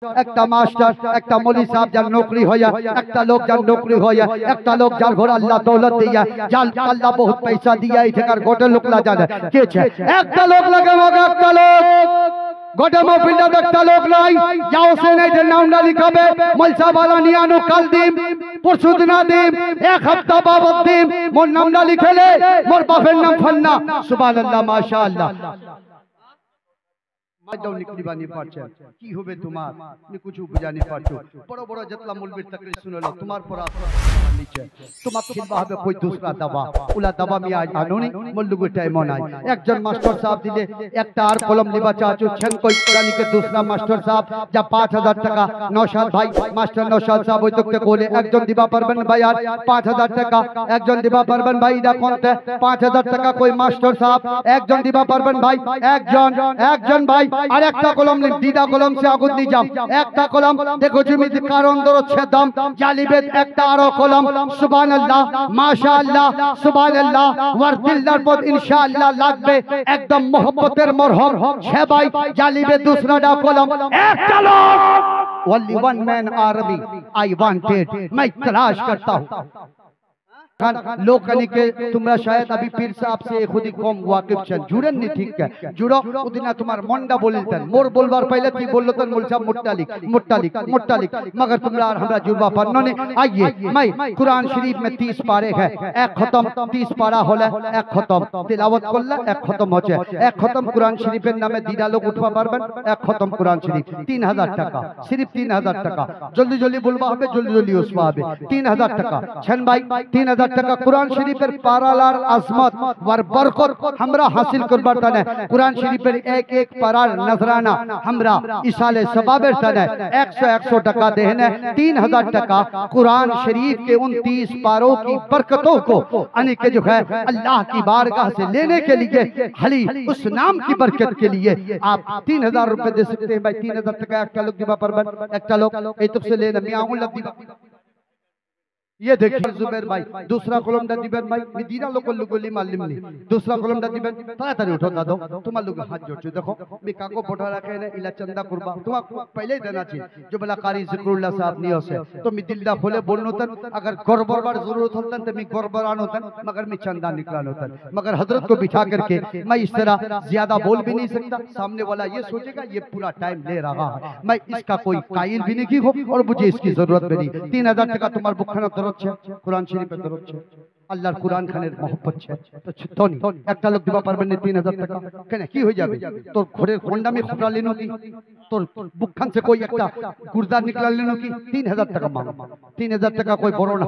একটা মাস্টার একটা মৌলভী সাহেব যার নৌকরি হইয়া একটা লোক যার নৌকরি হইয়া একটা লোক যার ঘর আল্লাহ দৌলত দিয়া যার আল্লাহ বহুত পয়সা দিয়া এই ঠেকার গোটে লোকলা জানে কে আছে একটা লোক লাগে মগে একটা লোক গোটে মহফিলটা একটা লোক নাই যাও সে নাই যে নামটা লিখাবে মলসা বালা নিয়ে আনো কাল দিম পরশু দিনা দিম এক সপ্তাহ বাবদ দিম মোর নামটা লিখেলে মোর বাপের নাম ফান্না সুবহানাল্লাহ মাশাআল্লাহ মাইদাও নিকলি বানি পারছে কি হবে তোমার তুমি কিছু বুঝানি পারছো বড় বড় জতলা মৌলবীর তাকরির শুনলো তোমার পর আসমান নিচে তোমার খিলবা হবে কই दूसरा দবা উলা দবা মি আজ আনোনি মল্লুগু টাইম নাই একজন মাস্টার সাহেব দিলে একটা আর কলম লিবা চাচু ছেন কই জানি के दूसरा মাস্টার সাহেব যা 5000 টাকা নওশাদ ভাই মাস্টার নওশাদ সাহেব ওই তোকে বলে একজন দিবা পারবেন ভাই আর 5000 টাকা একজন দিবা পারবেন ভাই এটা কোনতে 5000 টাকা কই মাস্টার সাহেব একজন দিবা পারবেন ভাই একজন ভাই আর একটা কলম নিন দিদা কলম সে আগুন দি যাও একটা কলম দেখো জমিতে কারণ ধরো ছেদাম জালিবেদ একটা আরো কলম সুবহানাল্লাহ মাশাআল্লাহ সুবহানাল্লাহ ওয়ার দিলদার পদ ইনশাআল্লাহ লাগবে একদম মোহব্বতের মরহম ছে ভাই জালিবেদ दूसरा কলম একটা লোক only one man army I wanted मैं तलाश करता हूं लोग कनी के तुमरा शायद अभी पीर साहब से खुद ही कम वाकिफ छन जुड़न नहीं ठीक है जुड़ो उदिना तुम्हार मंडा बोलतन मोर बोलबार पहले ती बोलतन मोल साहब मुट्टालिक मगर तुमरा हमरा जुड़बा पन्नो ने आइए मैं कुरान शरीफ में 30 पारे है एक खत्म 30 पारा होला एक खत्म तिलावत करला एक खत्म होचे एक खत्म कुरान शरीफের নামে দিদা লোক উঠবা পারবেন এক খতম কুরআন শরীফ 3000 টাকা सिर्फ 3000 টাকা জলদি জলদি বলবা হবে জলদি জলদি উসবা হবে 3000 টাকা छन भाई 3000 টাকা কুরআন শরীফের পারালার আজমত ওয়ার বরকত আমরা হাসিল করবার তনে কুরআন শরীফের এক এক পারার নজরানা আমরা ইসালে সওয়াবের তনে 100 টাকা দেনে 3000 টাকা कुरान शरीफ के 29 पारों की बरकतों को यानी कि जो है अल्लाह की बारगाह से लेने के लिए हली उस नाम की बरकत के लिए आप 3000 रुपए दे सकते हैं भाई 3000 টাকা একটা লোক দিবা পারবেন একটা লোক এই তো से लेना मियाउल दिबा ये देखिए जुबैर भाई दूसरा कलम दा दिबेन भाई मिदिना लोकल लोकली मालूम नहीं दूसरा कलम दा दिबेन ताড়াতাড়ি उठो दादो तुम्हार लोग हाथ जोड़ছো देखो मैं काको बोठा रखे ने इला चंदा कुर्बा तुम्हारा पहले ही देना चाहिए जो बला कारी जिक्रुल्लाह साहब नहीं होसे तो मैं दिल दा खोले बोलनो तन अगर गड़बड़ बार जरूरत होतन तो मैं गड़बड़ आनो तन मगर मैं चंदा निकालो तन मगर हजरत को बिठा करके मैं इस तरह ज्यादा बोल भी नहीं सकता सामने वाला ये सोचेगा ये पूरा टाइम ले रहा है मैं इसका कोई कायल भी नहीं हो और मुझे इसकी जरूरत भी नहीं 3000 টাকা তোমার বুকখানা कुरान शरीफ আল্লাহর কুরআন খানের মহব্বত ছে তো ছতনি একটা লোক দিবা পারবেন না 3000 টাকা কেন কি হয়ে যাবে তোর ঘরের কোন্ডামি খবরা লেনো কি তোর বুকখান से कोई একটা গুর্দা নিকলা লেনো কি 3000 টাকা মাंग 3000 টাকা कोई বড় না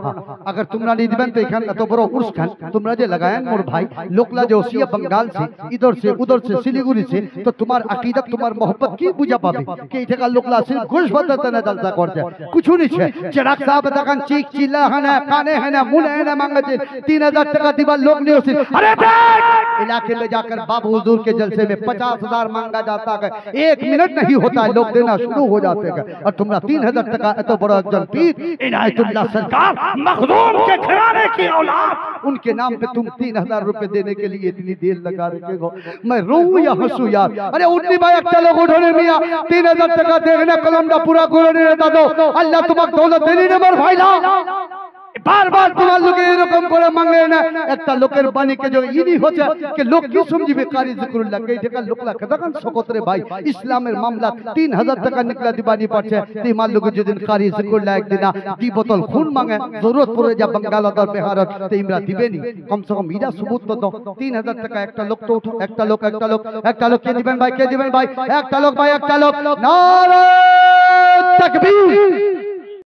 अगर तुमरा नहीं दिबेन तो এখান এত বড় উর্স খান তোমরা যে লাগায়েন মোর ভাই লোকলা যে ওসিয়া बंगाल से इधर से उधर से सिलीगुड़ी से तो तुम्हार अकीदत तुम्हार मोहब्बत की बुझा पाबे कि एठका लोकला सिर्फ घुस बदलते ना जलसा करते कुछ नहीं छे चिराग साहब तकन चीख चिल्ला हना काने हना मुने हना मांगते 3000 টাকা दिवा लोग नहीं होसी अरे देख इलाके में जाकर बाबू हुजूर के जलसे में 50000 मांगा जाता है 1 मिनट नहीं होता है लोग देना शुरू हो जाते हैं और तुमरा 3000 টাকা এত বড় একজন পীর इनायतुल्लाह सरकार मखदूम के घराने की औलाद उनके नाम पे तुम 3000 रुपए देने के लिए इतनी देर लगा रखे हो मैं रोऊं या हंसू यार अरे उठनी भाई একটা লোক উঠোনে মিয়া 3000 টাকা দেখনা কলমটা পুরা করে নিয়ে দাদো আল্লাহ তোমাকে দৌলত দেনি না মোর ভাইলা बार बार तुम्हार लोग एरकम करे मांगे ना একটা লোকের বাণী के जो इनी होছে कि लोग की समझिबे कारी जिक्रुल्लाह के ঢাকা লোকলা কতখান সকতরে ভাই ইসলামের মামলা 3000 টাকা নিকলা দিবানি পারছে ती मान लोग যেদিন कारी जिक्रुल्लाह একদিন দি বোতল खून मांगे जरूरत पड़े जा बंगाल और बिहार ते इमरा दिबेनी कम से कम इरा सबूत तो दो 3000 টাকা একটা লোক তো উঠো একটা লোক কে দিবেন ভাই একটা লোক ভাই একটা লোক नारे तकबीर